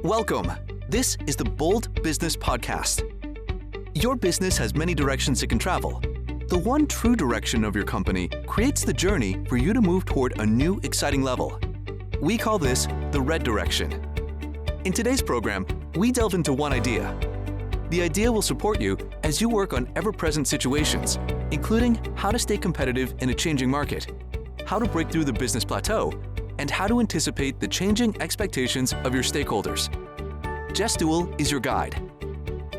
Welcome. This is the Bold Business Podcast. Your business has many directions it can travel. The one true direction of your company creates the journey for you to move toward a new, exciting level. We call this the red direction. In today's program, we delve into one idea. The idea will support you as you work on ever-present situations, including how to stay competitive in a changing market, how to break through the business plateau, and how to anticipate the changing expectations of your stakeholders. Jess Dewell is your guide.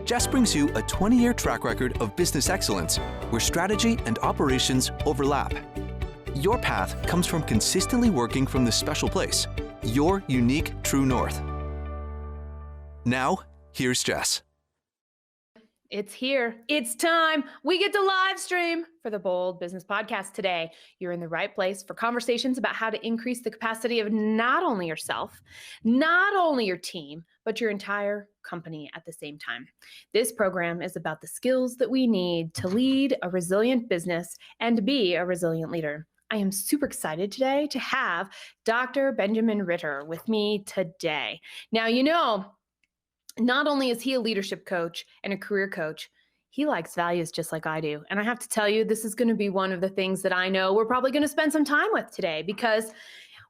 Jess brings you a 20-year track record of business excellence where strategy and operations overlap. Your path comes from consistently working from this special place, your unique true north. Now, here's Jess. It's here. It's time. We get to live stream for the Bold Business Podcast today. You're in the right place for conversations about how to increase the capacity of not only yourself, not only your team, but your entire company at the same time. This program is about the skills that we need to lead a resilient business and be a resilient leader. I am super excited today to have Dr. Benjamin Ritter with me today. Now, not only is he a leadership coach and a career coach, he likes values just like I do. And I have to tell you, this is going to be one of the things that I know we're probably going to spend some time with today because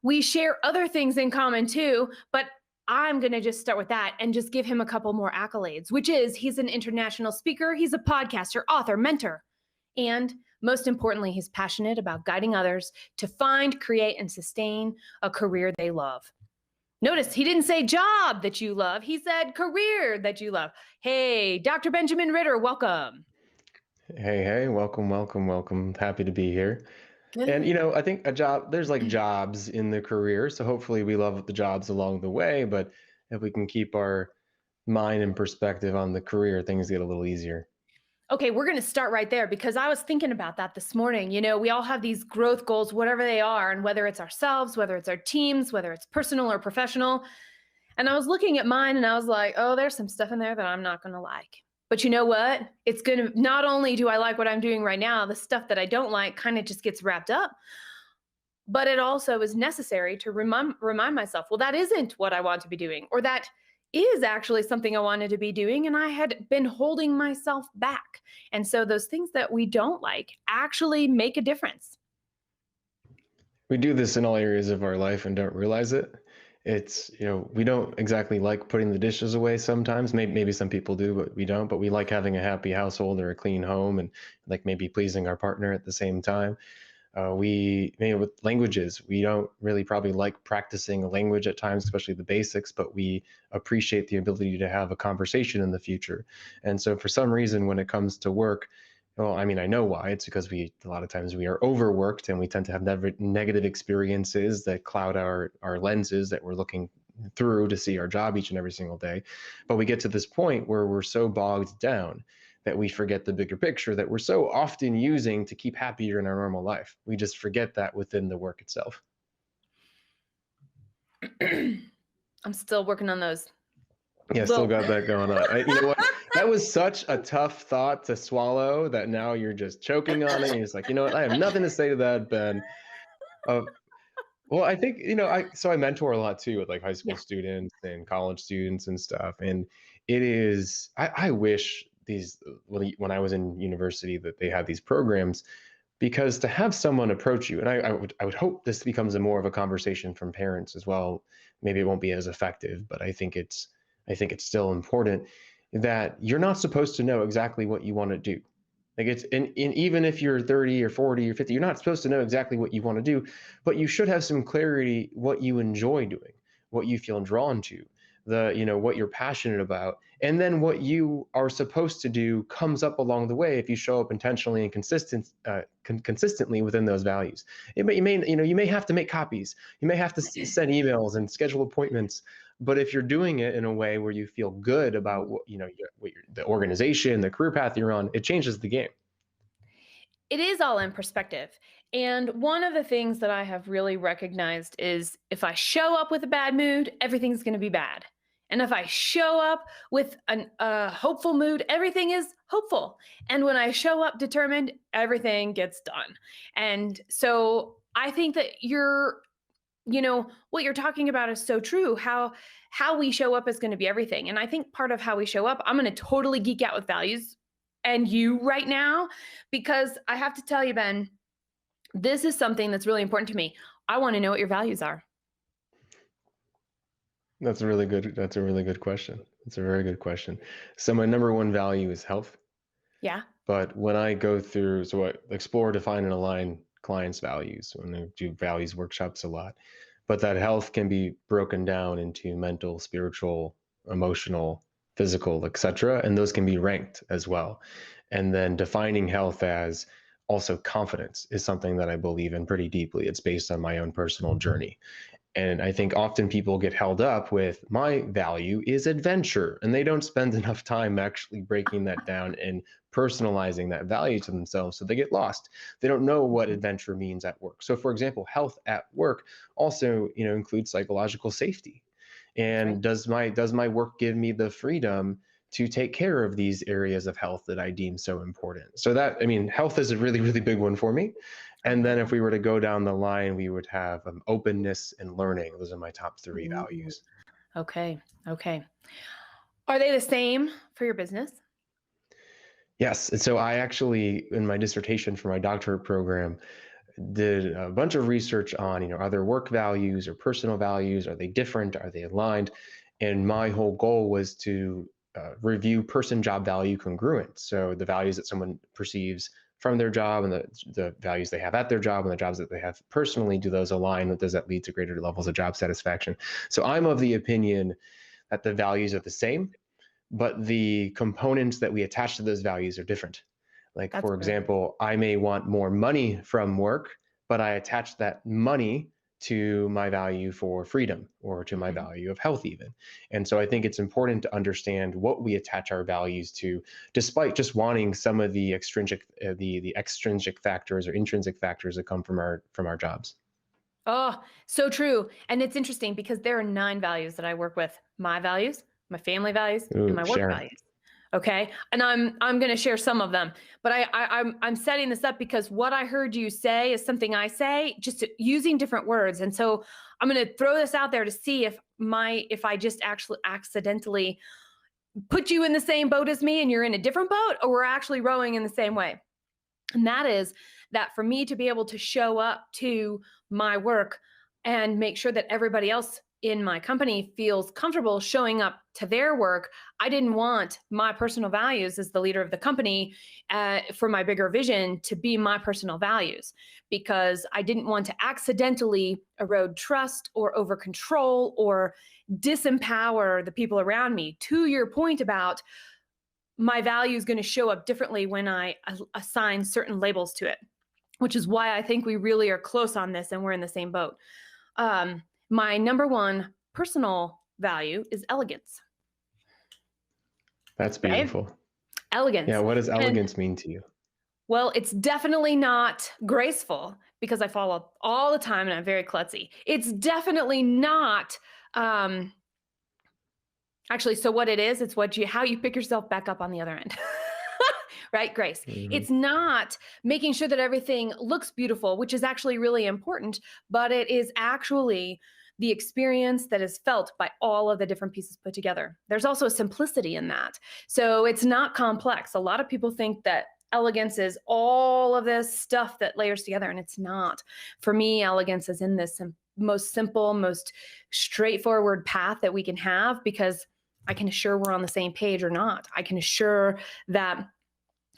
we share other things in common too, but I'm going to just start with that and just give him a couple more accolades, which is he's an international speaker, he's a podcaster, author, mentor, and most importantly, he's passionate about guiding others to find, create, and sustain a career they love. Notice he didn't say job that you love. He said career that you love. Hey, Dr. Benjamin Ritter, welcome. Hey, welcome. Happy to be here. Good. And, I think there's like jobs in the career. So hopefully we love the jobs along the way, but if we can keep our mind and perspective on the career, things get a little easier. Okay, we're going to start right there because I was thinking about that this morning. We all have these growth goals, whatever they are, and whether it's ourselves, whether it's our teams, whether it's personal or professional. And I was looking at mine and I was like, oh, there's some stuff in there that I'm not going to like. But you know what? It's going to, not only do I like what I'm doing right now, the stuff that I don't like kind of just gets wrapped up. But it also is necessary to remind myself, well, that isn't what I want to be doing, or that is actually something I wanted to be doing, and I had been holding myself back. And so those things that we don't like actually make a difference. We do this in all areas of our life and don't realize it. It's, we don't exactly like putting the dishes away sometimes. Maybe some people do, but we don't. But we like having a happy household or a clean home and like maybe pleasing our partner at the same time. With languages, we don't really probably like practicing a language at times, especially the basics, but we appreciate the ability to have a conversation in the future. And so for some reason, when it comes to work, I know why. It's because a lot of times we are overworked and we tend to have negative experiences that cloud our lenses that we're looking through to see our job each and every single day. But we get to this point where we're so bogged down that we forget the bigger picture that we're so often using to keep happier in our normal life. We just forget that within the work itself. I'm still working on those. Yeah, still got that going on. You know what? That was such a tough thought to swallow that now you're just choking on it. And you're just like, you know what? I have nothing to say to that, Ben. Well, I think, I mentor a lot too with like high school students and college students and stuff. And it is, I wish when I was in university that they had these programs, because to have someone approach you, and I would hope this becomes more of a conversation from parents as well. Maybe it won't be as effective, but I think it's still important that you're not supposed to know exactly what you want to do. Like even if you're 30 or 40 or 50, you're not supposed to know exactly what you want to do, but you should have some clarity what you enjoy doing, what you feel drawn to, what you're passionate about. And then what you are supposed to do comes up along the way if you show up intentionally and consistently within those values. You may have to make copies, you may have to send emails and schedule appointments, but if you're doing it in a way where you feel good about the organization, the career path you're on, it changes the game. It is all in perspective. And one of the things that I have really recognized is if I show up with a bad mood, everything's going to be bad. And if I show up with a hopeful mood, everything is hopeful. And when I show up determined, everything gets done. And so I think that what you're talking about is so true. How we show up is going to be everything. And I think part of how we show up, I'm going to totally geek out with values and you right now, because I have to tell you, Ben, this is something that's really important to me. I want to know what your values are. That's a really good question. It's a very good question. So my number one value is health. Yeah. But when I go through, so I explore, define, and align clients' values when I do values workshops a lot. But that health can be broken down into mental, spiritual, emotional, physical, etc. And those can be ranked as well. And then defining health as also confidence is something that I believe in pretty deeply. It's based on my own personal journey. And I think often people get held up with my value is adventure, and they don't spend enough time actually breaking that down and personalizing that value to themselves. So they get lost. They don't know what adventure means at work. So for example, health at work also, includes psychological safety. And does my work give me the freedom to take care of these areas of health that I deem so important? So that, health is a really, really big one for me. And then if we were to go down the line, we would have openness and learning. Those are my top three values. Okay. Are they the same for your business? Yes. And so I actually, in my dissertation for my doctorate program, did a bunch of research on, are there work values or personal values? Are they different? Are they aligned? And my whole goal was to review person-job value congruence. So the values that someone perceives from their job and the values they have at their job and the jobs that they have personally, do those align? Does that lead to greater levels of job satisfaction? So I'm of the opinion that the values are the same, but the components that we attach to those values are different. Like, for example, I may want more money from work, but I attach that money to my value for freedom or to my value of health even. And so I think it's important to understand what we attach our values to, despite just wanting some of the extrinsic factors or intrinsic factors that come from our jobs. Oh, so true. And it's interesting because there are 9 values that I work with: my values, my family values, and my work values. Okay. And I'm going to share some of them, but I'm setting this up because what I heard you say is something I say, just using different words. And so I'm going to throw this out there to see if I just actually accidentally put you in the same boat as me and you're in a different boat, or we're actually rowing in the same way. And that is that for me to be able to show up to my work and make sure that everybody else in my company feels comfortable showing up to their work, I didn't want my personal values as the leader of the company for my bigger vision to be my personal values, because I didn't want to accidentally erode trust or over control or disempower the people around me. To your point about my value is going to show up differently when I assign certain labels to it, which is why I think we really are close on this and we're in the same boat. My number one personal value is elegance. That's beautiful. Right? Elegance. Yeah. What does elegance mean to you? Well, it's definitely not graceful, because I fall all the time and I'm very klutzy. It's definitely not, actually, so what it is, it's how you pick yourself back up on the other end. Right? Grace. It's not making sure that everything looks beautiful, which is actually really important, but it is actually the experience that is felt by all of the different pieces put together. There's also a simplicity in that. So it's not complex. A lot of people think that elegance is all of this stuff that layers together, and it's not. For me, elegance is in this most simple, most straightforward path that we can have, because I can assure we're on the same page or not. I can assure that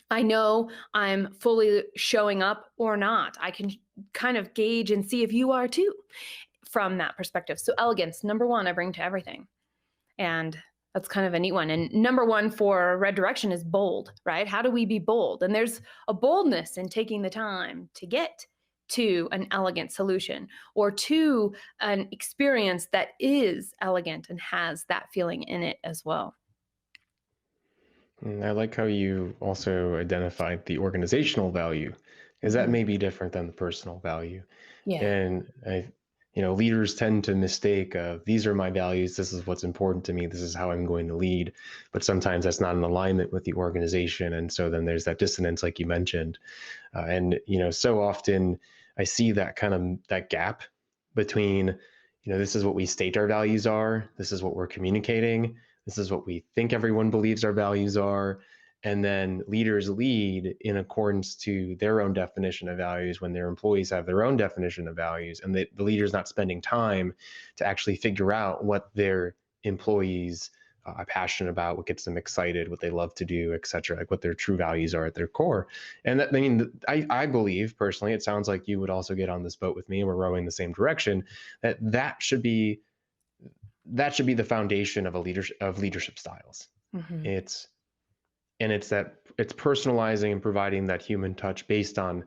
I know I'm fully showing up or not. I can kind of gauge and see if you are too from that perspective. So elegance, number one, I bring to everything. And that's kind of a neat one. And number one for Red Direction is bold, right? How do we be bold? And there's a boldness in taking the time to get to an elegant solution or to an experience that is elegant and has that feeling in it as well. I like how you also identified the organizational value, because that may be different than the personal value. Yeah. And leaders tend to mistake these are my values. This is what's important to me. This is how I'm going to lead. But sometimes that's not in alignment with the organization. And so then there's that dissonance, like you mentioned. And so often I see that gap between, this is what we state our values are, this is what we're communicating, this is what we think everyone believes our values are, and then leaders lead in accordance to their own definition of values when their employees have their own definition of values, and the leader's not spending time to actually figure out what their employees are passionate about, what gets them excited, what they love to do, et cetera, like what their true values are at their core. And that, I believe personally, it sounds like you would also get on this boat with me and we're rowing the same direction, that should be the foundation of leadership styles. Mm-hmm. It's personalizing and providing that human touch based on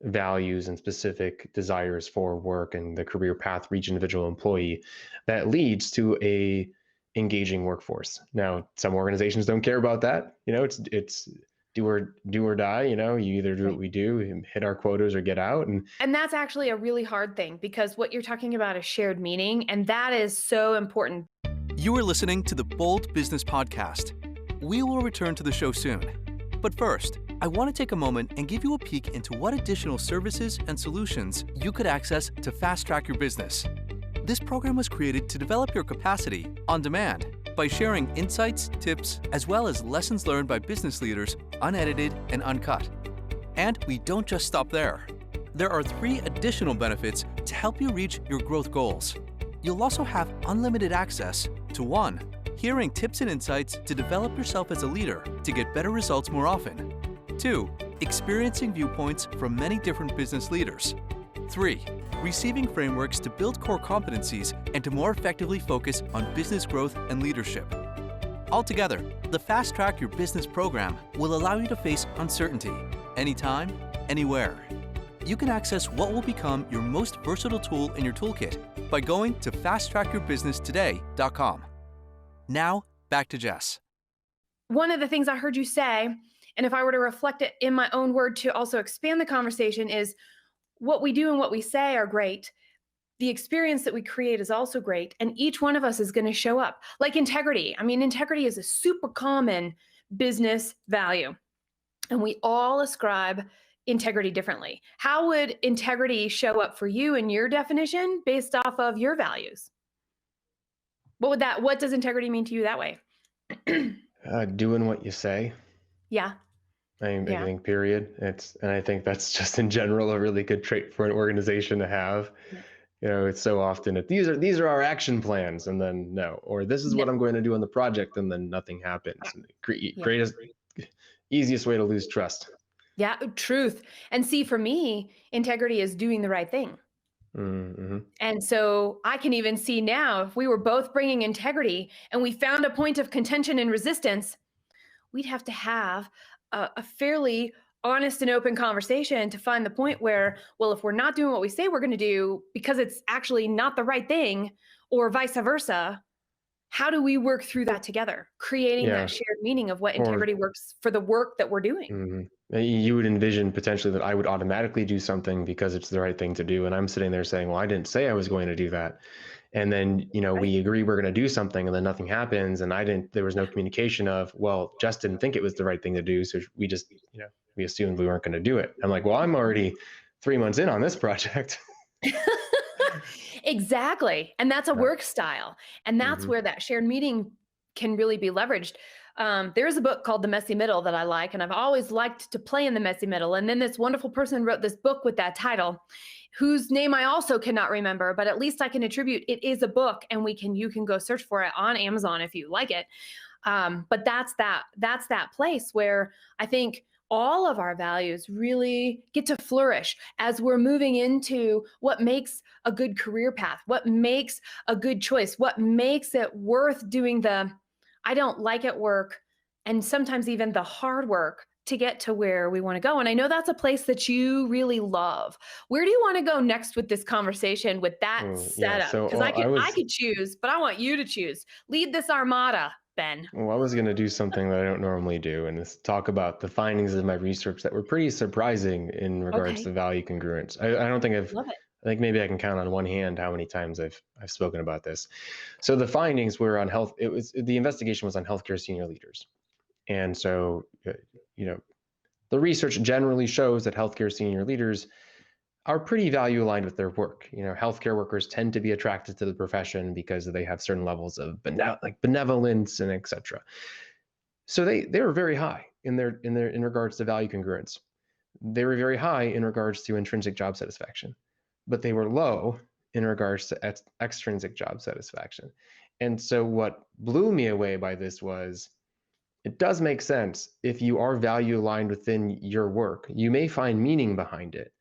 values and specific desires for work and the career path for each individual employee that leads to a engaging workforce. Now, some organizations don't care about that. It's do or die. You either do what we do and hit our quotas or get out. And that's actually a really hard thing, because what you're talking about is shared meaning, and that is so important. You are listening to the Bold Business Podcast. We will return to the show soon. But first, I want to take a moment and give you a peek into what additional services and solutions you could access to fast-track your business. This program was created to develop your capacity on demand by sharing insights, tips, as well as lessons learned by business leaders, unedited and uncut. And we don't just stop there. There are 3 additional benefits to help you reach your growth goals. You'll also have unlimited access to 1. Hearing tips and insights to develop yourself as a leader to get better results more often. 2. Experiencing viewpoints from many different business leaders. 3. Receiving frameworks to build core competencies and to more effectively focus on business growth and leadership. Altogether, the Fast Track Your Business program will allow you to face uncertainty anytime, anywhere. You can access what will become your most versatile tool in your toolkit by going to fasttrackyourbusinesstoday.com. Now, back to Jess. One of the things I heard you say, and if I were to reflect it in my own word to also expand the conversation, is what we do and what we say are great. The experience that we create is also great. And each one of us is going to show up. Like integrity. Integrity is a super common business value. And we all ascribe integrity differently. How would integrity show up for you in your definition based off of your values? What does integrity mean to you that way? Doing what you say. Yeah. I think period. And I think that's just in general a really good trait for an organization to have. It's so often these are our action plans, and then no, or this is what I'm going to do on the project, and then nothing happens. And greatest, easiest way to lose trust. Yeah, truth. And see, for me, integrity is doing the right thing. Mm-hmm. And so I can even see now, if we were both bringing integrity and we found a point of contention and resistance, we'd have to have a fairly honest and open conversation to find the point where, well, if we're not doing what we say we're going to do because it's actually not the right thing, or vice versa, how do we work through that together, creating that shared meaning of what integrity works for the work that we're doing? Mm-hmm. You would envision potentially that I would automatically do something because it's the right thing to do. And I'm sitting there saying, well, I didn't say I was going to do that. And then, we agree we're going to do something, and then nothing happens. And there was no communication of, well, Jess didn't think it was the right thing to do. So we just, we assumed we weren't going to do it. I'm like, well, I'm already 3 months in on this project. Exactly. And that's a work style. And that's where that shared meaning can really be leveraged. There's a book called The Messy Middle that I like, and I've always liked to play in the messy middle. And then this wonderful person wrote this book with that title, whose name I also cannot remember, but at least I can attribute it is a book, and you can go search for it on Amazon if you like it. But that's that place where I think all of our values really get to flourish as we're moving into what makes a good career path, what makes a good choice, what makes it worth doing the I don't like at work, and sometimes even the hard work to get to where we want to go. And I know that's a place that you really love. Where do you want to go next with this conversation, with that setup? Because I could choose, but I want you to choose. Lead this armada, Ben. Well, I was going to do something that I don't normally do, and is talk about the findings of my research that were pretty surprising in regards to value congruence. I don't think Love it. I think maybe I can count on one hand how many times I've spoken about this. So the findings were on health. The investigation was on healthcare senior leaders. And so, the research generally shows that healthcare senior leaders are pretty value aligned with their work. Healthcare workers tend to be attracted to the profession because they have certain levels of benevolence and etc. So they were very high in regards to value congruence. They were very high in regards to intrinsic job satisfaction, but they were low in regards to extrinsic job satisfaction. And so what blew me away by this was, it does make sense. If you are value aligned within your work, you may find meaning behind it,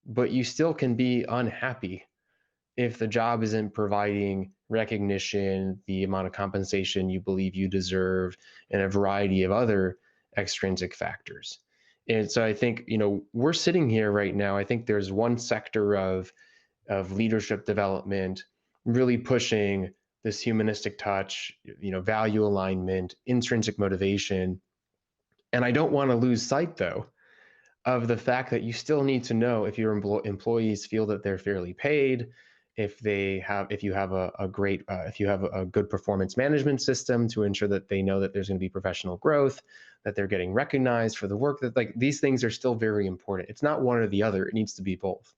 but you still can be unhappy if the job isn't providing recognition, the amount of compensation you believe you deserve, and a variety of other extrinsic factors. And so I think, we're sitting here right now. I think there's one sector of leadership development really pushing this humanistic touch, value alignment, intrinsic motivation. And I don't want to lose sight, though, of the fact that you still need to know if your employees feel that they're fairly paid, if you have a good performance management system to ensure that they know that there's going to be professional growth, that they're getting recognized for the work, that these things are still very important. It's not one or the other. It needs to be both.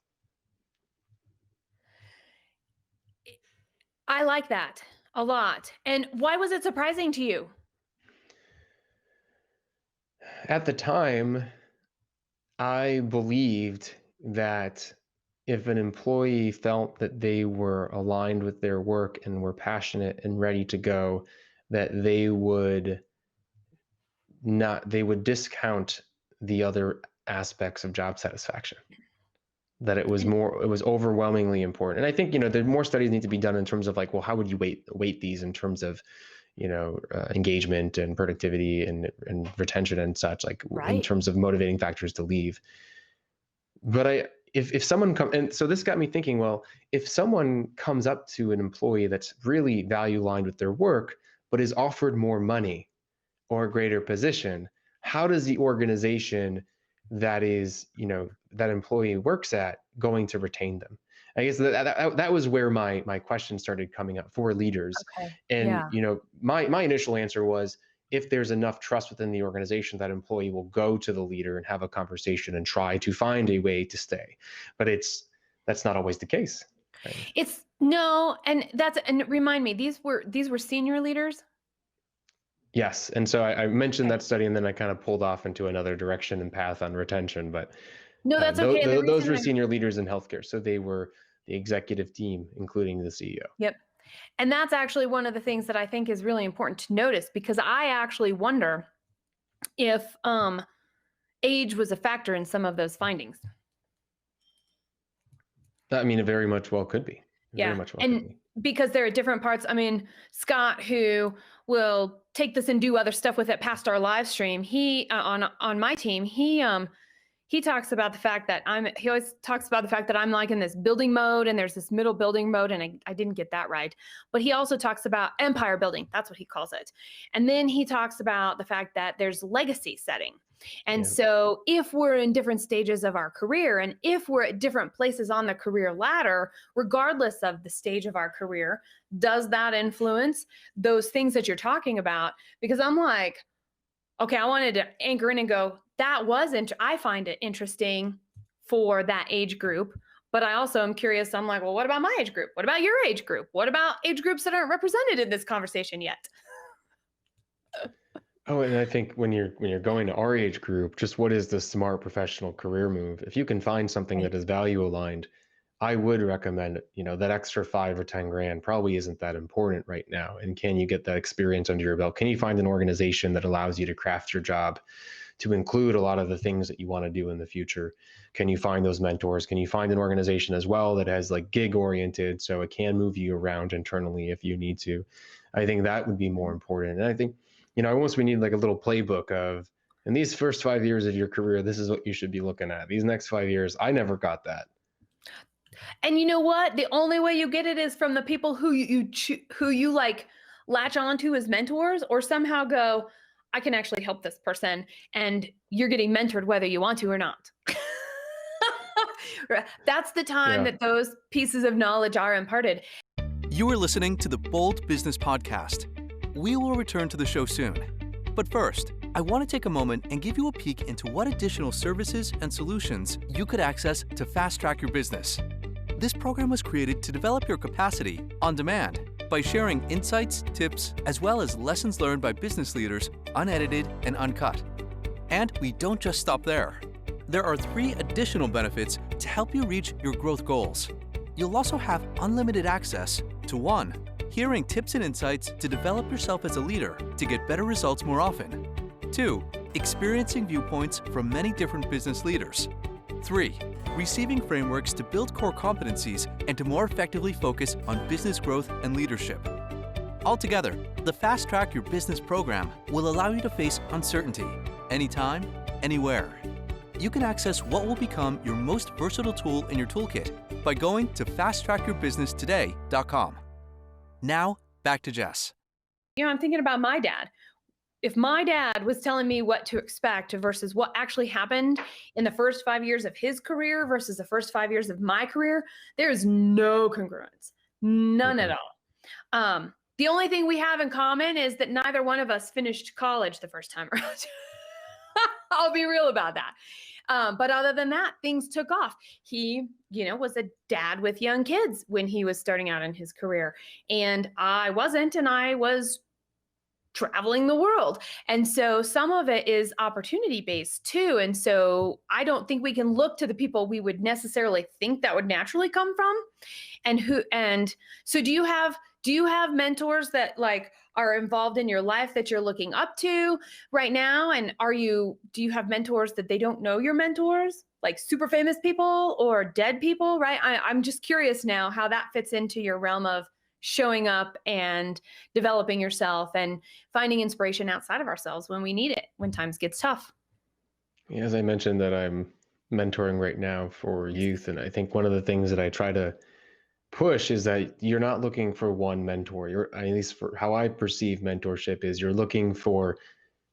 I like that a lot. And why was it surprising to you? At the time, I believed that if an employee felt that they were aligned with their work and were passionate and ready to go, that they would discount the other aspects of job satisfaction. That it was overwhelmingly important. And I think, there more studies need to be done in terms of how would you weight these in terms of, engagement and productivity and retention and such, in terms of motivating factors to leave. But if someone and so this got me thinking, well, if someone comes up to an employee that's really value aligned with their work, but is offered more money or a greater position, how does the organization that employee works at going to retain them? I guess that was where my question started coming up for leaders. Okay. And, my initial answer was, if there's enough trust within the organization, that employee will go to the leader and have a conversation and try to find a way to stay. But that's not always the case. Right? And remind me, these were senior leaders? Yes. And so I mentioned that study, and then I kind of pulled off into another direction and path on retention, but no, that's okay. Those were senior leaders in healthcare. So they were the executive team, including the CEO. Yep. And that's actually one of the things that I think is really important to notice, because I actually wonder if age was a factor in some of those findings. I mean, it very much well could be. Because there are different parts. I mean, Scott, who will take this and do other stuff with it past our live stream, he on my team, he talks about the fact that he always talks about the fact that I'm like in this building mode, and there's this middle building mode, and I didn't get that right. But he also talks about empire building. That's what he calls it. And then he talks about the fact that there's legacy setting. And so if we're in different stages of our career, and if we're at different places on the career ladder, regardless of the stage of our career, does that influence those things that you're talking about? Because I'm like, okay, I wanted to anchor in and go, I find it interesting for that age group, but I also am curious. I'm like, well, what about my age group? What about your age group? What about age groups that aren't represented in this conversation yet? Oh, and I think when you're going to our age group, just what is the smart professional career move? If you can find something that is value aligned, I would recommend, that extra 5 or 10 grand probably isn't that important right now. And can you get that experience under your belt? Can you find an organization that allows you to craft your job to include a lot of the things that you want to do in the future? Can you find those mentors? Can you find an organization as well that has gig oriented, so it can move you around internally if you need to? I think that would be more important. And I think, almost we need a little playbook of, in these first 5 years of your career, this is what you should be looking at. These next 5 years, I never got that. And you know what? The only way you get it is from the people who you latch onto as mentors, or somehow go, I can actually help this person, and you're getting mentored whether you want to or not. That's the time that those pieces of knowledge are imparted. You are listening to the Bold Business Podcast. We will return to the show soon. But first, I want to take a moment and give you a peek into what additional services and solutions you could access to fast track your business. This program was created to develop your capacity on demand by sharing insights, tips, as well as lessons learned by business leaders, unedited and uncut. And we don't just stop there. There are 3 additional benefits to help you reach your growth goals. You'll also have unlimited access to 1. Hearing tips and insights to develop yourself as a leader to get better results more often. 2. Experiencing viewpoints from many different business leaders. 3. Receiving frameworks to build core competencies and to more effectively focus on business growth and leadership. Altogether, the Fast Track Your Business program will allow you to face uncertainty anytime, anywhere. You can access what will become your most versatile tool in your toolkit by going to fasttrackyourbusinesstoday.com. Now, back to Jess. I'm thinking about my dad. If my dad was telling me what to expect versus what actually happened in the first 5 years of his career versus the first 5 years of my career, there is no congruence, none at all. The only thing we have in common is that neither one of us finished college the first time around. I'll be real about that. But other than that, things took off. He, was a dad with young kids when he was starting out in his career. And I wasn't, and I was traveling the world. And so some of it is opportunity based too. And so I don't think we can look to the people we would necessarily think that would naturally come from. And so do you have mentors that are involved in your life that you're looking up to right now? And do you have mentors that they don't know your mentors, like super famous people or dead people, right? I'm just curious now how that fits into your realm of showing up and developing yourself and finding inspiration outside of ourselves when we need it, when times gets tough. Yeah, as I mentioned that I'm mentoring right now for youth. And I think one of the things that I try to push is that you're not looking for one mentor. At least for how I perceive mentorship is you're looking for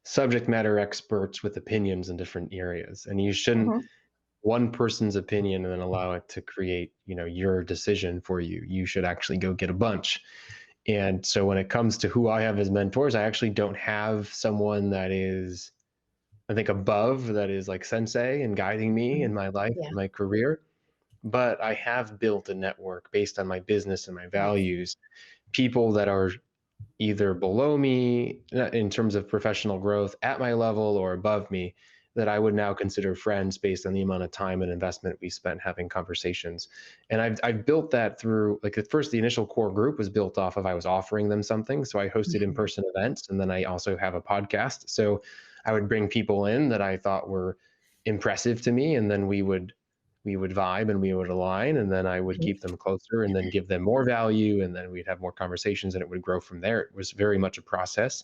subject matter experts with opinions in different areas. And you shouldn't one person's opinion and then allow it to create, your decision for you. You should actually go get a bunch. And so when it comes to who I have as mentors, I actually don't have someone that is, I think, above, that is like sensei and guiding me in my life, in my career. But I have built a network based on my business and my values, people that are either below me in terms of professional growth, at my level, or above me, that I would now consider friends based on the amount of time and investment we spent having conversations. And I've built that through, at first, the initial core group was built off of I was offering them something. So I hosted in-person events, and then I also have a podcast. So I would bring people in that I thought were impressive to me, and then we would vibe and we would align, and then I would keep them closer and then give them more value, and then we'd have more conversations, and it would grow from there. It was very much a process.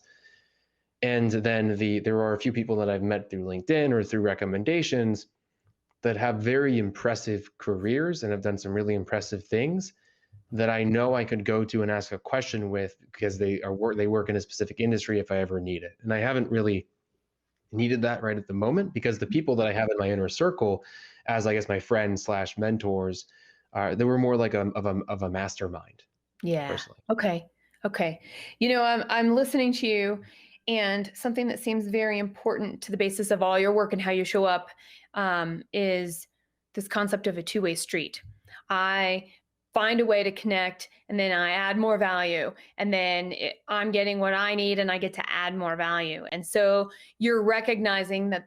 And then there are a few people that I've met through LinkedIn or through recommendations that have very impressive careers and have done some really impressive things that I know I could go to and ask a question with, because they work in a specific industry if I ever need it. And I haven't really needed that right at the moment, because the people that I have in my inner circle as, I guess, my friends / mentors, they were more like of a mastermind. Yeah. Personally. Okay. I'm listening to you, and something that seems very important to the basis of all your work and how you show up is this concept of a two-way street. I find a way to connect, and then I add more value, and then I'm getting what I need, and I get to add more value. And so you're recognizing that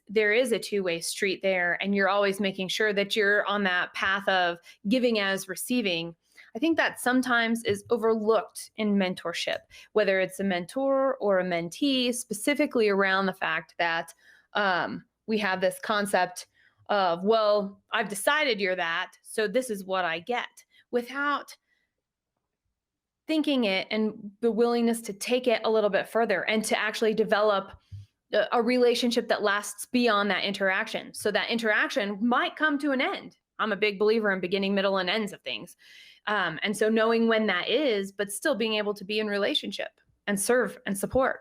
there is a two-way street there, and you're always making sure that you're on that path of giving as receiving. I think that sometimes is overlooked in mentorship, whether it's a mentor or a mentee, specifically around the fact that we have this concept of, well, I've decided you're that, so this is what I get, without thinking it and the willingness to take it a little bit further and to actually develop a relationship that lasts beyond that interaction. So that interaction might come to an end. I'm a big believer in beginning, middle, and ends of things. And so knowing when that is, but still being able to be in relationship and serve and support.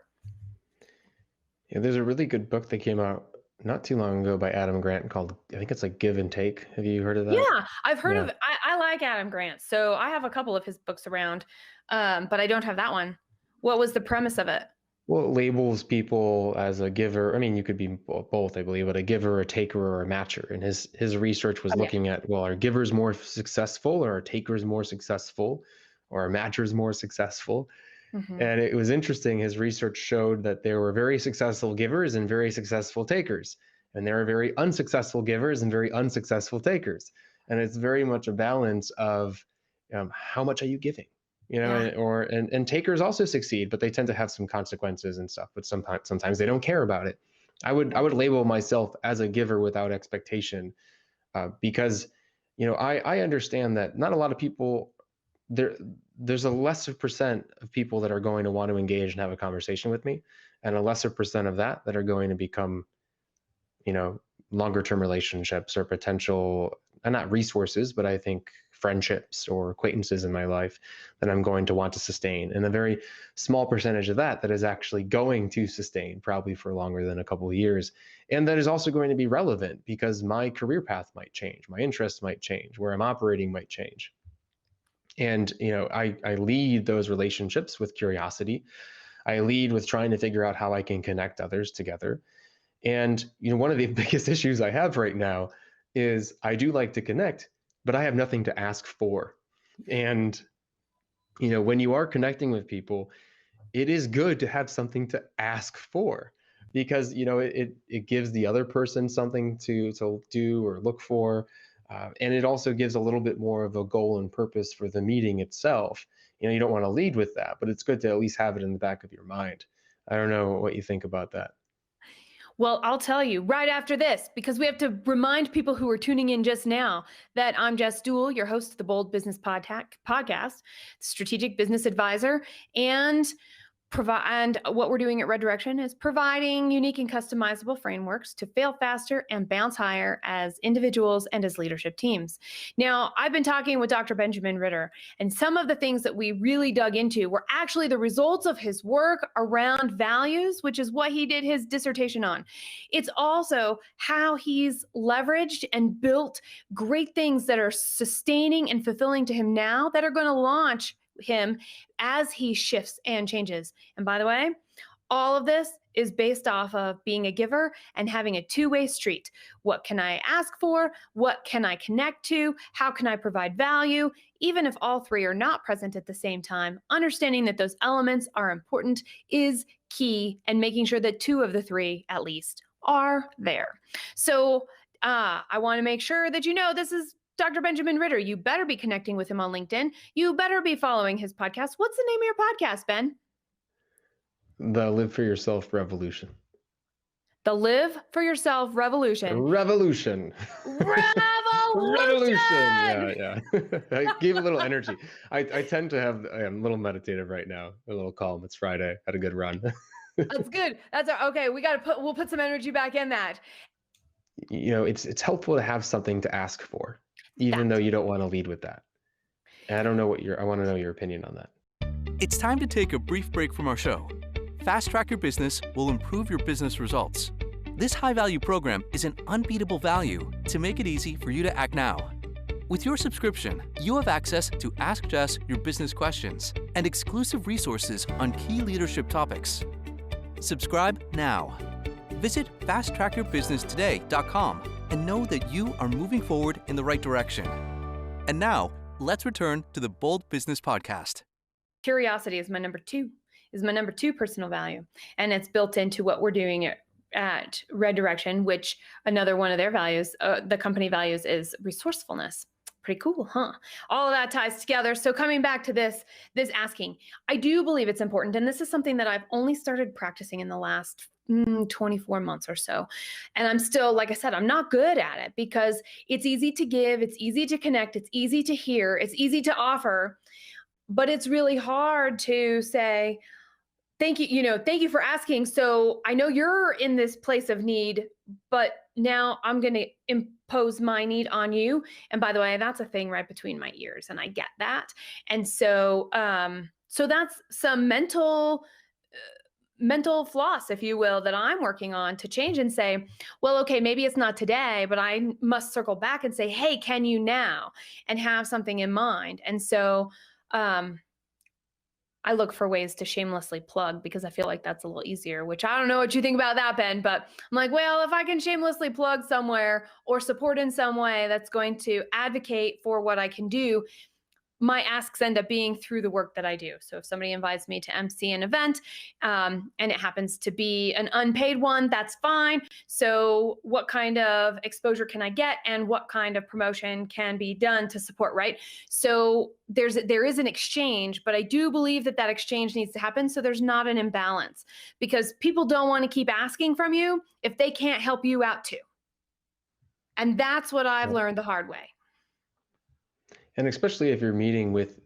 Yeah, there's a really good book that came out not too long ago by Adam Grant called, I think it's like Give and Take. Have you heard of that? Yeah, I've heard of it. I like Adam Grant. So I have a couple of his books around, but I don't have that one. What was the premise of it? Well, it labels people as a giver. I mean, you could be both, I believe, but a giver, a taker, or a matcher. And his research was Oh, yeah. looking at, well, are givers more successful, or are takers more successful, or are matchers more successful? Mhm. And it was interesting. His research showed that there were very successful givers and very successful takers, and there are very unsuccessful givers and very unsuccessful takers. And it's very much a balance of how much are you giving? Yeah. And takers also succeed, but they tend to have some consequences and stuff. But sometimes they don't care about it. I would label myself as a giver without expectation, because I understand that not a lot of people there there's a lesser percent of people that are going to want to engage and have a conversation with me, and a lesser percent of that are going to become you know longer term relationships or potential, and not resources, but I think friendships or acquaintances in my life that I'm going to want to sustain, and a very small percentage of that is actually going to sustain probably for longer than a couple of years, and that is also going to be relevant because my career path might change, my interests might change, where I'm operating might change. And I lead those relationships with curiosity. I lead with trying to figure out how I can connect others together. And one of the biggest issues I have right now is I do like to connect, but I have nothing to ask for. And when you are connecting with people, it is good to have something to ask for, because it gives the other person something to do or look for, and it also gives a little bit more of a goal and purpose for the meeting itself. You don't want to lead with that, but it's good to at least have it in the back of your mind. I don't know what you think about that. Well, I'll tell you right after this, because we have to remind people who are tuning in just now that I'm Jess Dewell, your host of the Bold Business Podcast, strategic business advisor, and what we're doing at Red Direction is providing unique and customizable frameworks to fail faster and bounce higher as individuals and as leadership teams. Now, I've been talking with Dr. Benjamin Ritter, and some of the things that we really dug into were actually the results of his work around values, which is what he did his dissertation on. It's also how he's leveraged and built great things that are sustaining and fulfilling to him now, that are going to launch him as he shifts and changes. And by the way, all of this is based off of being a giver and having a two-way street. What can I ask for? What can I connect to? How can I provide value? Even if all three are not present at the same time, understanding that those elements are important is key, and making sure that two of the three at least are there. So I want to make sure that this is Dr. Benjamin Ritter. You better be connecting with him on LinkedIn. You better be following his podcast. What's the name of your podcast, Ben? The Live for Yourself Revolution. The Live for Yourself Revolution. Revolution. Revolution. Yeah. I gave a little energy. I tend to have, I'm a little meditative right now, a little calm. It's Friday. Had a good run. That's good. Okay. We'll put some energy back in that. It's helpful to have something to ask for, even though you don't want to lead with that. And I want to know your opinion on that. It's time to take a brief break from our show. Fast Track Your Business will improve your business results. This high-value program is an unbeatable value to make it easy for you to act now. With your subscription, you have access to Ask Jess Your Business questions and exclusive resources on key leadership topics. Subscribe now. Visit fasttrackyourbusinesstoday.com and know that you are moving forward in the right direction. And now, let's return to the Bold Business Podcast. Curiosity is my number two personal value. And it's built into what we're doing at Red Direction, which another one of their values, the company values, is resourcefulness. Pretty cool, huh? All of that ties together. So coming back to this asking, I do believe it's important. And this is something that I've only started practicing in the last 24 months or so. And I'm still, like I said, I'm not good at it, because it's easy to give, it's easy to connect, it's easy to hear, it's easy to offer, but it's really hard to say, thank you, thank you for asking. So I know you're in this place of need, but now I'm going to impose my need on you. And by the way, that's a thing right between my ears, and I get that. And so, so that's some mental floss, if you will, that I'm working on to change and say, well, okay, maybe it's not today, but I must circle back and say, hey, can you now? And have something in mind. And so, I look for ways to shamelessly plug because I feel like that's a little easier, which I don't know what you think about that, Ben, but I'm like, well, if I can shamelessly plug somewhere or support in some way that's going to advocate for what I can do, my asks end up being through the work that I do. So if somebody invites me to MC an event and it happens to be an unpaid one, that's fine. So what kind of exposure can I get and what kind of promotion can be done to support, right? So there is an exchange, but I do believe that exchange needs to happen so there's not an imbalance, because people don't want to keep asking from you if they can't help you out too. And that's what I've learned the hard way. And especially if you're meeting with,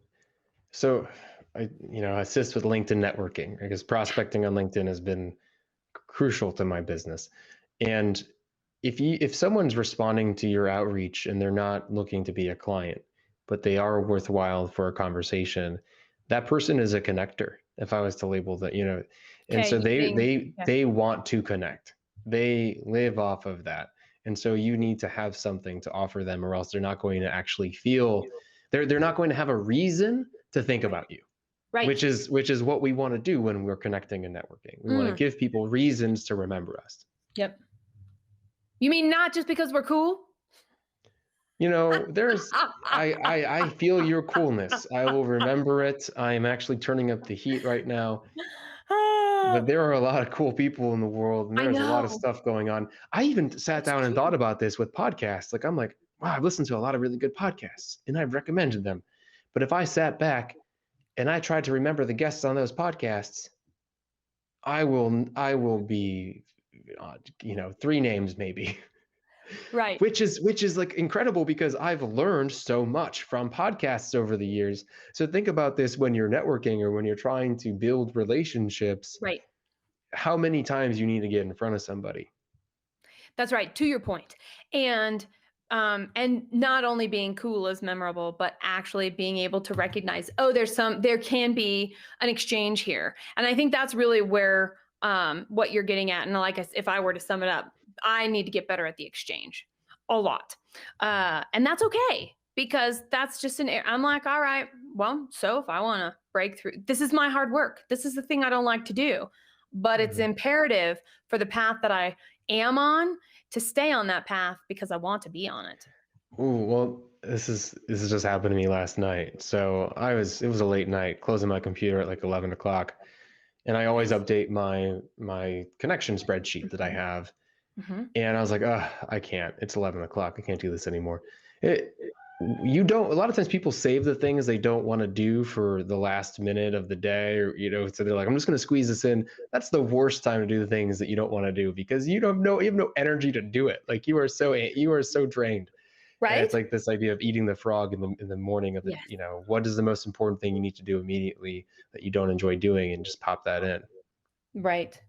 so I assist with LinkedIn networking, because prospecting on LinkedIn has been crucial to my business. And if someone's responding to your outreach and they're not looking to be a client, but they are worthwhile for a conversation, that person is a connector. If I was to label that, and so they want to connect. They live off of that. And so you need to have something to offer them, or else they're not going to actually feel, they're not going to have a reason to think about you. Right. Which is what we want to do when we're connecting and networking. We want to give people reasons to remember us. Yep. You mean not just because we're cool? There's, I feel your coolness. I will remember it. I'm actually turning up the heat right now. But there are a lot of cool people in the world, and there's a lot of stuff going on. I even sat down and thought about this with podcasts. Like, I'm like, wow, I've listened to a lot of really good podcasts and I've recommended them. But if I sat back and I tried to remember the guests on those podcasts, I will be, 3 names maybe. Right. Which is like incredible, because I've learned so much from podcasts over the years. So think about this when you're networking or when you're trying to build relationships. Right. How many times you need to get in front of somebody. That's right. To your point. And not only being cool is memorable, but actually being able to recognize, there can be an exchange here. And I think that's really where what you're getting at. And if I were to sum it up, I need to get better at the exchange a lot. And that's okay, because that's just I'm like, all right, well, so if I want to break through, this is my hard work. This is the thing I don't like to do, but it's imperative for the path that I am on to stay on that path, because I want to be on it. Ooh, well, this is just happened to me last night. So it was a late night, closing my computer at like 11 o'clock. And I always update my connection spreadsheet that I have. And I was like, I can't. It's 11 o'clock. I can't do this anymore. A lot of times people save the things they don't want to do for the last minute of the day, or, so they're like, I'm just going to squeeze this in. That's the worst time to do the things that you don't want to do, because you have no energy to do it. Like, you are so drained. Right. And it's like this idea of eating the frog in the morning of the, what is the most important thing you need to do immediately that you don't enjoy doing, and just pop that in. Right.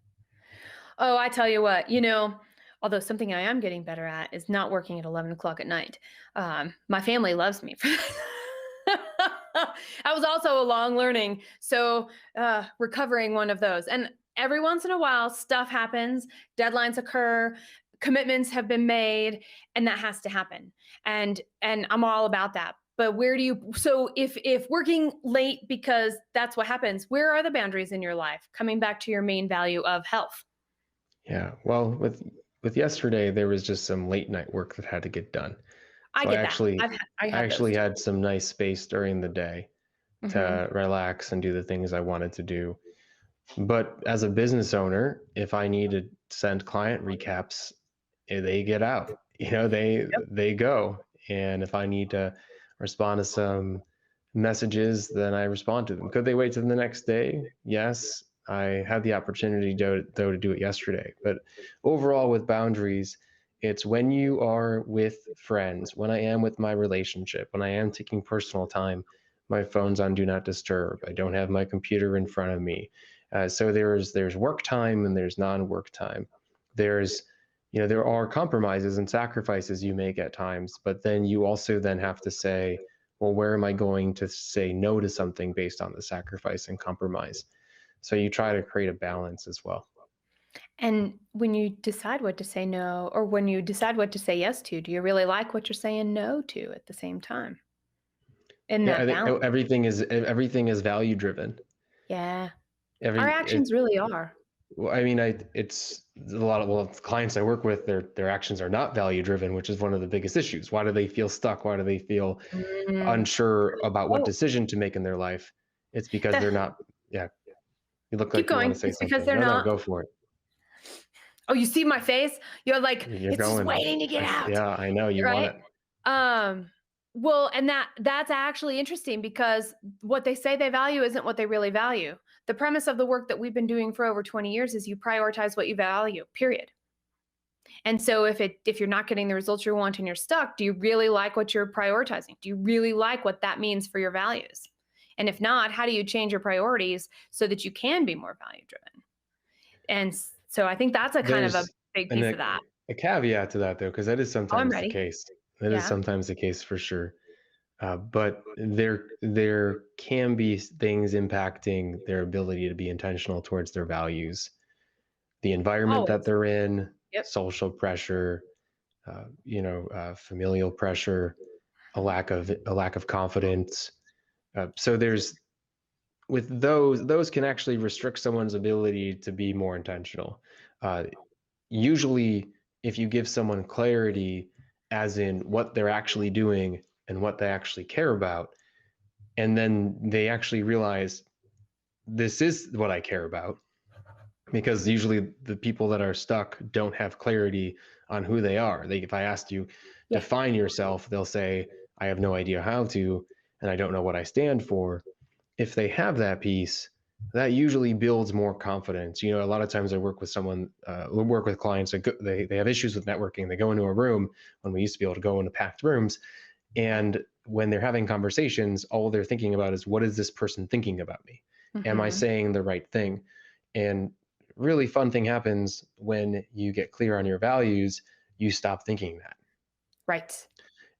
Oh, I tell you what, although something I am getting better at is not working at 11 o'clock at night. My family loves me for that. I was also a long learning. So recovering one of those. And every once in a while, stuff happens, deadlines occur, commitments have been made, and that has to happen. And I'm all about that. But so if working late because that's what happens, where are the boundaries in your life? Coming back to your main value of health. Yeah. Well, with yesterday, there was just some late night work that had to get done. I actually had some nice space during the day to relax and do the things I wanted to do. But as a business owner, if I need to send client recaps, they get out. They go. And if I need to respond to some messages, then I respond to them. Could they wait till the next day? Yes. I had the opportunity though to do it yesterday. But overall, with boundaries, it's when you are with friends, when I am with my relationship, when I am taking personal time, my phone's on do not disturb. I don't have my computer in front of me. So there's work time and there's non-work time. There are compromises and sacrifices you make at times, but then you also then have to say, well, where am I going to say no to something based on the sacrifice and compromise? So you try to create a balance as well. And when you decide what to say no, or when you decide what to say yes to, do you really like what you're saying no to at the same time? I think everything is value driven. Yeah. Our Every actions really are. Well, I mean, it's a lot of, well, clients I work with, their actions are not value driven, which is one of the biggest issues. Why do they feel stuck? Why do they feel Mm. unsure about what Oh, decision to make in their life? It's because that, they're not. Yeah, you look keep like you want going. to say It's because something. they're No, no, not. go for it. Oh, you see my face? You're like, You're it's just going. waiting to get out, Yeah, I know you want right? it. Um, well, and that's actually interesting because what they say they value isn't what they really value. The premise of the work that we've been doing for over 20 years is you prioritize what you value, period. And so if you're not getting the results you want and you're stuck, do you really like what you're prioritizing? Do you really like what that means for your values? And if not, how do you change your priorities so that you can be more value driven? And so I think that's a kind of a There's big an, piece of that. a caveat to that though, because that is Oh, I'm sometimes the ready. case. That is Yeah. sometimes the case for sure. But there can be things impacting their ability to be intentional towards their values, the environment that Always. they're in, Yep. social pressure, familial pressure, a lack of confidence. So there's with those can actually restrict someone's ability to be more intentional. Uh, Usually, if you give someone clarity, as in what they're actually doing and what they actually care about, and then they actually realize this is what I care about, because usually the people that are stuck don't have clarity on who they are. If I asked you Yeah. define yourself, they'll say I have no idea how to, and I don't know what I stand for. If they have that piece, that usually builds more confidence. A lot of times I work with work with clients that they have issues with networking. They go into a room when we used to be able to go into packed rooms, and when they're having conversations, all they're thinking about is, what is this person thinking about me? Am I Mm-hmm. saying the right thing? And really fun thing happens when you get clear on your values, you stop thinking that. Right.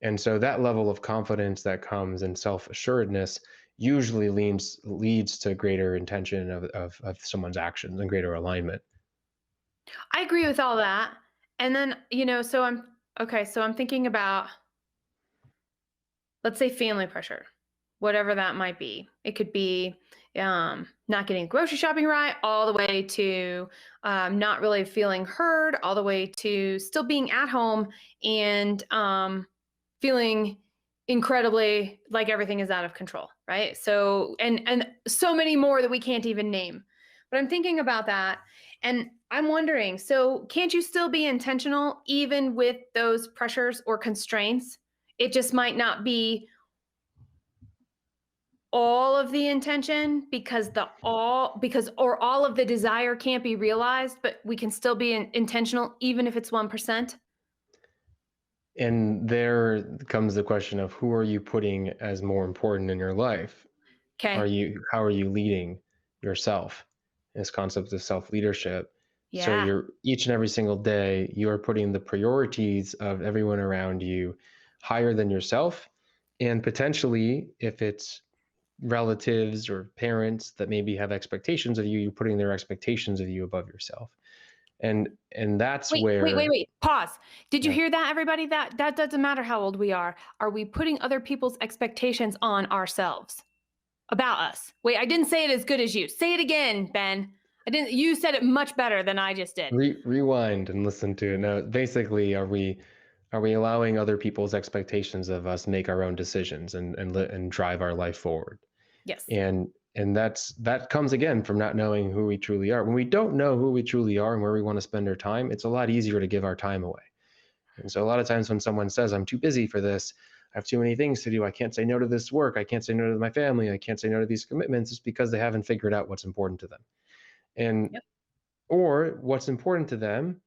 And so that level of confidence that comes in self-assuredness usually leads to greater intention of someone's actions and greater alignment. I agree with all that. And then, so I'm thinking about, let's say, family pressure, whatever that might be. It could be not getting grocery shopping right, all the way to not really feeling heard, all the way to still being at home and feeling incredibly like everything is out of control, right? So, and so many more that we can't even name. But I'm thinking about that, and I'm wondering, so can't you still be intentional even with those pressures or constraints? It just might not be all of the intention because all of the desire can't be realized, but we can still be intentional even if it's 1%. And there comes the question of, who are you putting as more important in your life? Okay. How are you leading yourself? This concept of self-leadership. So Yeah. each and every single day, you are putting the priorities of everyone around you higher than yourself. And potentially, if it's relatives or parents that maybe have expectations of you, you're putting their expectations of you above yourself. And that's where, Wait. Pause. Did you yeah, hear that, everybody? That doesn't matter how old we are. Are we putting other people's expectations on ourselves about us? Wait, I didn't say it as good as you. Say it again, Ben. I didn't. You said it much better than I just did. rewind and listen to it. Now, basically, are we allowing other people's expectations of us make our own decisions and drive our life forward? Yes. And that comes again from not knowing who we truly are. When we don't know who we truly are and where we want to spend our time, it's a lot easier to give our time away. And so a lot of times when someone says, I'm too busy for this, I have too many things to do, I can't say no to this work, I can't say no to my family, I can't say no to these commitments, it's because they haven't figured out what's important to them. And Yep. or what's important to them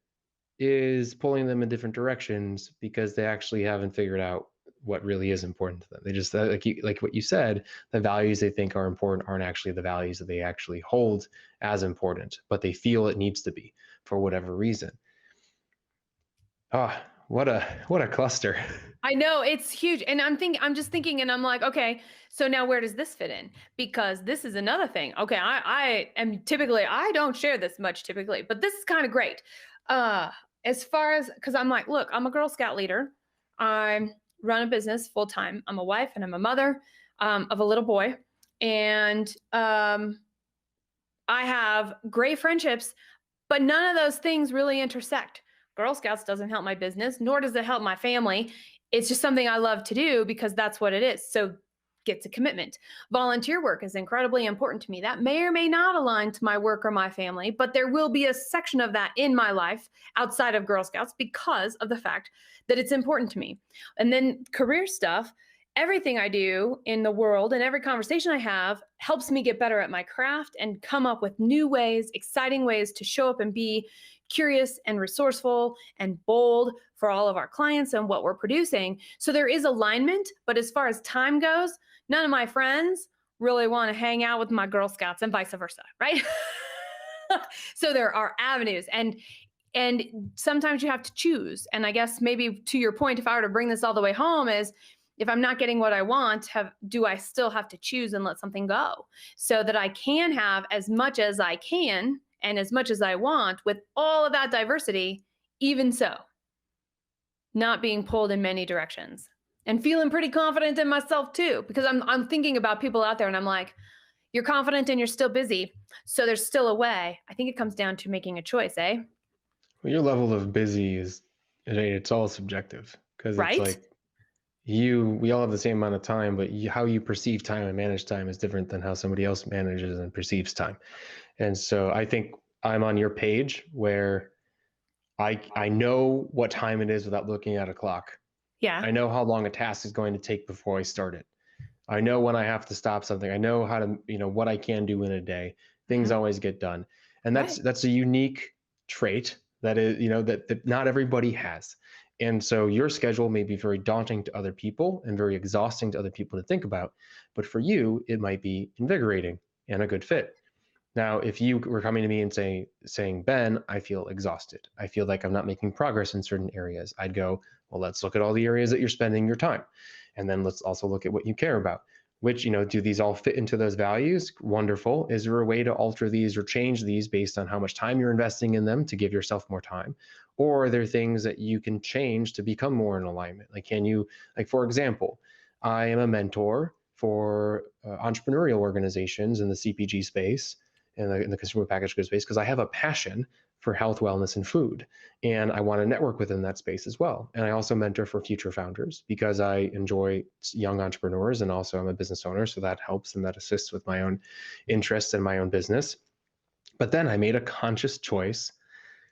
is pulling them in different directions because they actually haven't figured out what really is important to them. They just, like what you said, the values they think are important aren't actually the values that they actually hold as important, but they feel it needs to be for whatever reason. Ah, what a cluster. I know it's huge. And I'm just thinking, and I'm like, okay, so now where does this fit in? Because this is another thing. Okay. I don't share this much typically, but this is kind of great. As far as, cause I'm like, look, I'm a Girl Scout leader. I run a business full time. I'm a wife and I'm a mother, of a little boy. And, I have great friendships, but none of those things really intersect. Girl Scouts doesn't help my business, nor does it help my family. It's just something I love to do because that's what it is. So gets a commitment. Volunteer work is incredibly important to me. That may or may not align to my work or my family, but there will be a section of that in my life outside of Girl Scouts because of the fact that it's important to me. And then career stuff, everything I do in the world and every conversation I have helps me get better at my craft and come up with new ways, exciting ways to show up and be curious and resourceful and bold for all of our clients and what we're producing. So there is alignment, but as far as time goes, none of my friends really want to hang out with my Girl Scouts and vice versa, right? So there are avenues and sometimes you have to choose. And I guess maybe to your point, if I were to bring this all the way home is if I'm not getting what I want, do I still have to choose and let something go so that I can have as much as I can and as much as I want with all of that diversity, even so, not being pulled in many directions and feeling pretty confident in myself too, because I'm thinking about people out there and I'm like, you're confident and you're still busy. So there's still a way. I think it comes down to making a choice, eh? Well, your level of busy it's all subjective because it's Right? like we all have the same amount of time, but how you perceive time and manage time is different than how somebody else manages and perceives time. And so I think I'm on your page where I know what time it is without looking at a clock. Yeah. I know how long a task is going to take before I start it. I know when I have to stop something. I know how to, what I can do in a day. Things always get done. And that's a unique trait that is, that not everybody has. And so your schedule may be very daunting to other people and very exhausting to other people to think about. But for you, it might be invigorating and a good fit. Now, if you were coming to me and saying, Ben, I feel exhausted. I feel like I'm not making progress in certain areas. I'd go, well, let's look at all the areas that you're spending your time. And then let's also look at what you care about. Which, do these all fit into those values? Wonderful. Is there a way to alter these or change these based on how much time you're investing in them to give yourself more time? Or are there things that you can change to become more in alignment? For example, I am a mentor for entrepreneurial organizations in the CPG space in the consumer packaged goods space because I have a passion for health, wellness, and food. And I want to network within that space as well. And I also mentor for future founders because I enjoy young entrepreneurs and also I'm a business owner. So that helps and that assists with my own interests and my own business. But then I made a conscious choice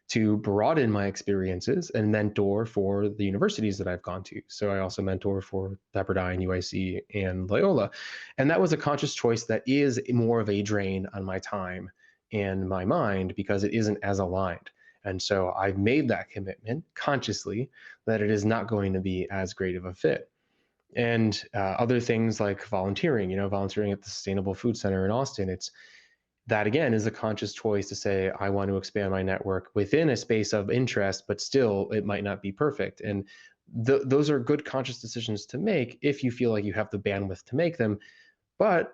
to broaden my experiences and mentor for the universities that I've gone to. So I also mentor for Pepperdine, UIC, and Loyola. And that was a conscious choice that is more of a drain on my time and my mind because it isn't as aligned. And so I've made that commitment consciously that it is not going to be as great of a fit. And other things like volunteering, volunteering at the Sustainable Food Center in Austin, that again is a conscious choice to say, I want to expand my network within a space of interest, but still it might not be perfect. And those are good conscious decisions to make if you feel like you have the bandwidth to make them. But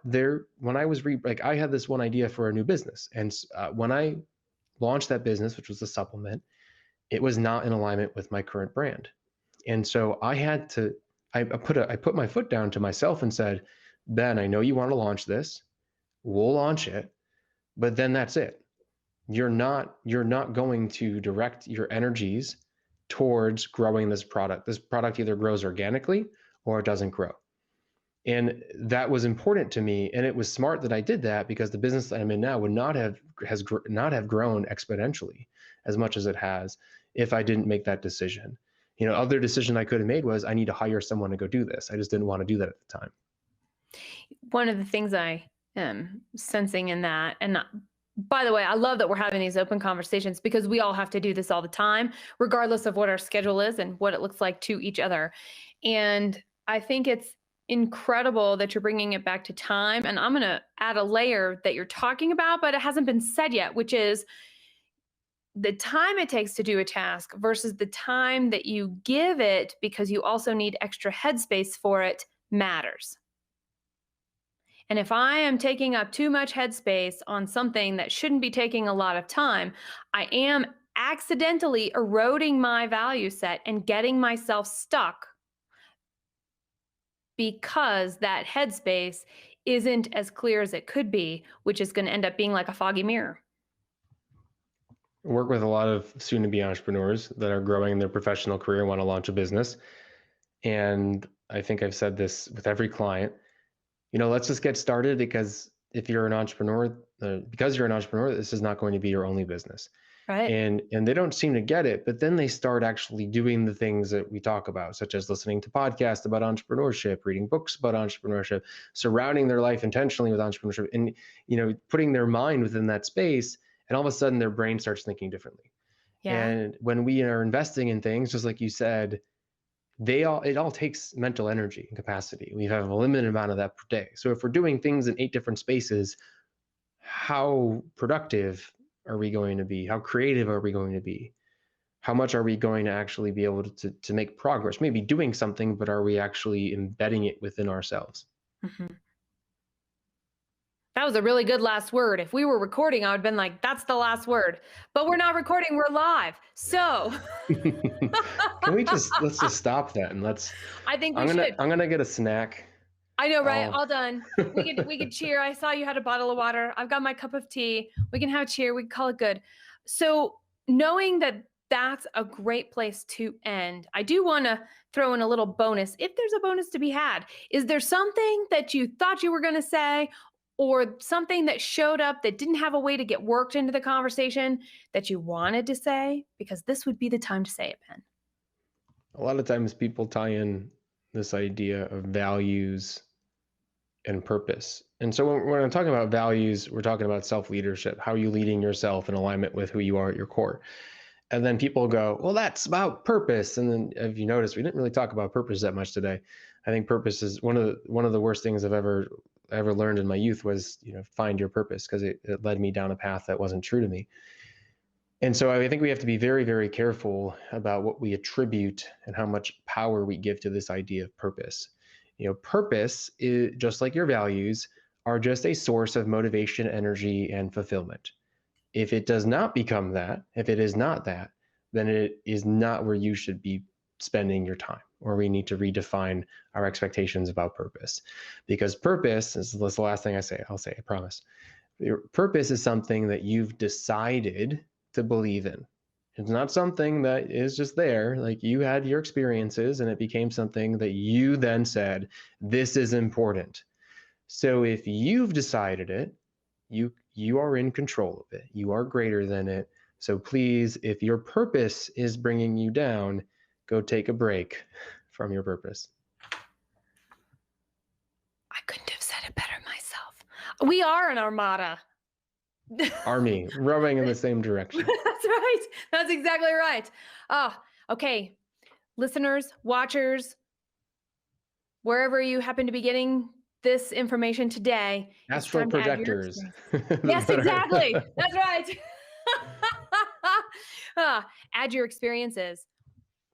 when I was I had this one idea for a new business. And when I launched that business, which was a supplement, it was not in alignment with my current brand. And so I had to, I put my foot down to myself and said, Ben, I know you want to launch this. We'll launch it. But then that's it. You're not going to direct your energies towards growing this product. This product either grows organically or it doesn't grow. And that was important to me. And it was smart that I did that because the business that I'm in now would not have grown exponentially as much as it has if I didn't make that decision. Other decision I could have made was I need to hire someone to go do this. I just didn't want to do that at the time. One of the things I am sensing in that, and by the way, I love that we're having these open conversations because we all have to do this all the time, regardless of what our schedule is and what it looks like to each other. And I think it's incredible that you're bringing it back to time. And I'm going to add a layer that you're talking about, but it hasn't been said yet, which is the time it takes to do a task versus the time that you give it because you also need extra headspace for it matters. And if I am taking up too much headspace on something that shouldn't be taking a lot of time, I am accidentally eroding my value set and getting myself stuck because that headspace isn't as clear as it could be, which is going to end up being like a foggy mirror. I work with a lot of soon-to-be entrepreneurs that are growing in their professional career and want to launch a business. And I think I've said this with every client, let's just get started, because if you're an entrepreneur, this is not going to be your only business. Right. And they don't seem to get it, but then they start actually doing the things that we talk about, such as listening to podcasts about entrepreneurship, reading books about entrepreneurship, surrounding their life intentionally with entrepreneurship, and putting their mind within that space. And all of a sudden their brain starts thinking differently. Yeah. And when we are investing in things, just like you said, it all takes mental energy and capacity. We have a limited amount of that per day. So if we're doing things in 8 different spaces, how productive are we going to be? How creative are we going to be? How much are we going to actually be able to make progress? Maybe doing something, but are we actually embedding it within ourselves? Mm-hmm. That was a really good last word. If we were recording, I would have been like, that's the last word. But we're not recording, we're live. So let's just stop that and I think we should. I'm gonna get a snack. I know, right? All done. We could cheer. I saw you had a bottle of water. I've got my cup of tea. We can have a cheer. We can call it good. So knowing that that's a great place to end, I do want to throw in a little bonus. If there's a bonus to be had, is there something that you thought you were going to say, or something that showed up that didn't have a way to get worked into the conversation that you wanted to say? Because this would be the time to say it, Ben. A lot of times people tie in this idea of values and purpose. And so when I'm talking about values, we're talking about self-leadership. How are you leading yourself in alignment with who you are at your core? And then people go, well, that's about purpose. And then if you notice, we didn't really talk about purpose that much today. I think purpose is one of the worst things I've ever learned in my youth was, find your purpose, because it led me down a path that wasn't true to me. And so I think we have to be very, very careful about what we attribute and how much power we give to this idea of purpose. Purpose is just like your values are just a source of motivation, energy, and fulfillment. If it does not become that, if it is not that, then it is not where you should be spending your time, or we need to redefine our expectations about purpose. Because purpose is the last thing I'll say, I promise. Your purpose is something that you've decided to believe in. It's not something that is just there. Like, you had your experiences and it became something that you then said, this is important. So if you've decided it, you are in control of it. You are greater than it. So please, if your purpose is bringing you down, go take a break from your purpose. I couldn't have said it better myself. We are an armada. Army, rowing in the same direction. That's right. That's exactly right. Okay. Listeners, watchers, wherever you happen to be getting this information today. Astral projectors. Yes, exactly. That's right. Add your experiences.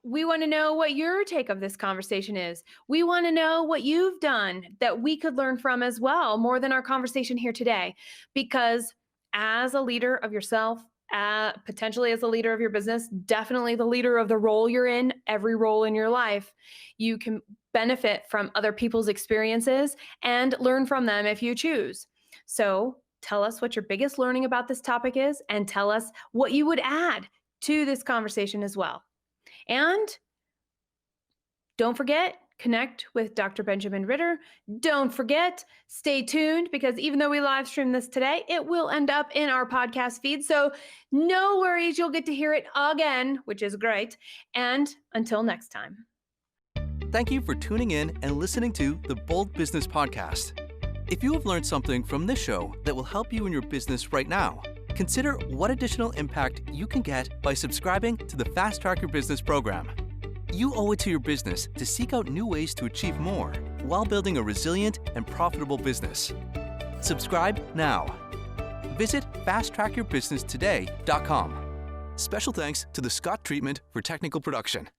We want to know what your take of this conversation is. We want to know what you've done that we could learn from as well, more than our conversation here today. Because as a leader of yourself, potentially as a leader of your business, definitely the leader of the role you're in, every role in your life, you can benefit from other people's experiences and learn from them if you choose. So tell us what your biggest learning about this topic is, and tell us what you would add to this conversation as well. And don't forget, connect with Dr. Benjamin Ritter. Don't forget, stay tuned, because even though we live stream this today, it will end up in our podcast feed. So no worries, you'll get to hear it again, which is great. And until next time. Thank you for tuning in and listening to the Bold Business Podcast. If you have learned something from this show that will help you in your business right now, consider what additional impact you can get by subscribing to the Fast Track Your Business program. You owe it to your business to seek out new ways to achieve more while building a resilient and profitable business. Subscribe now. Visit fasttrackyourbusinesstoday.com. Special thanks to the Scott Treatment for technical production.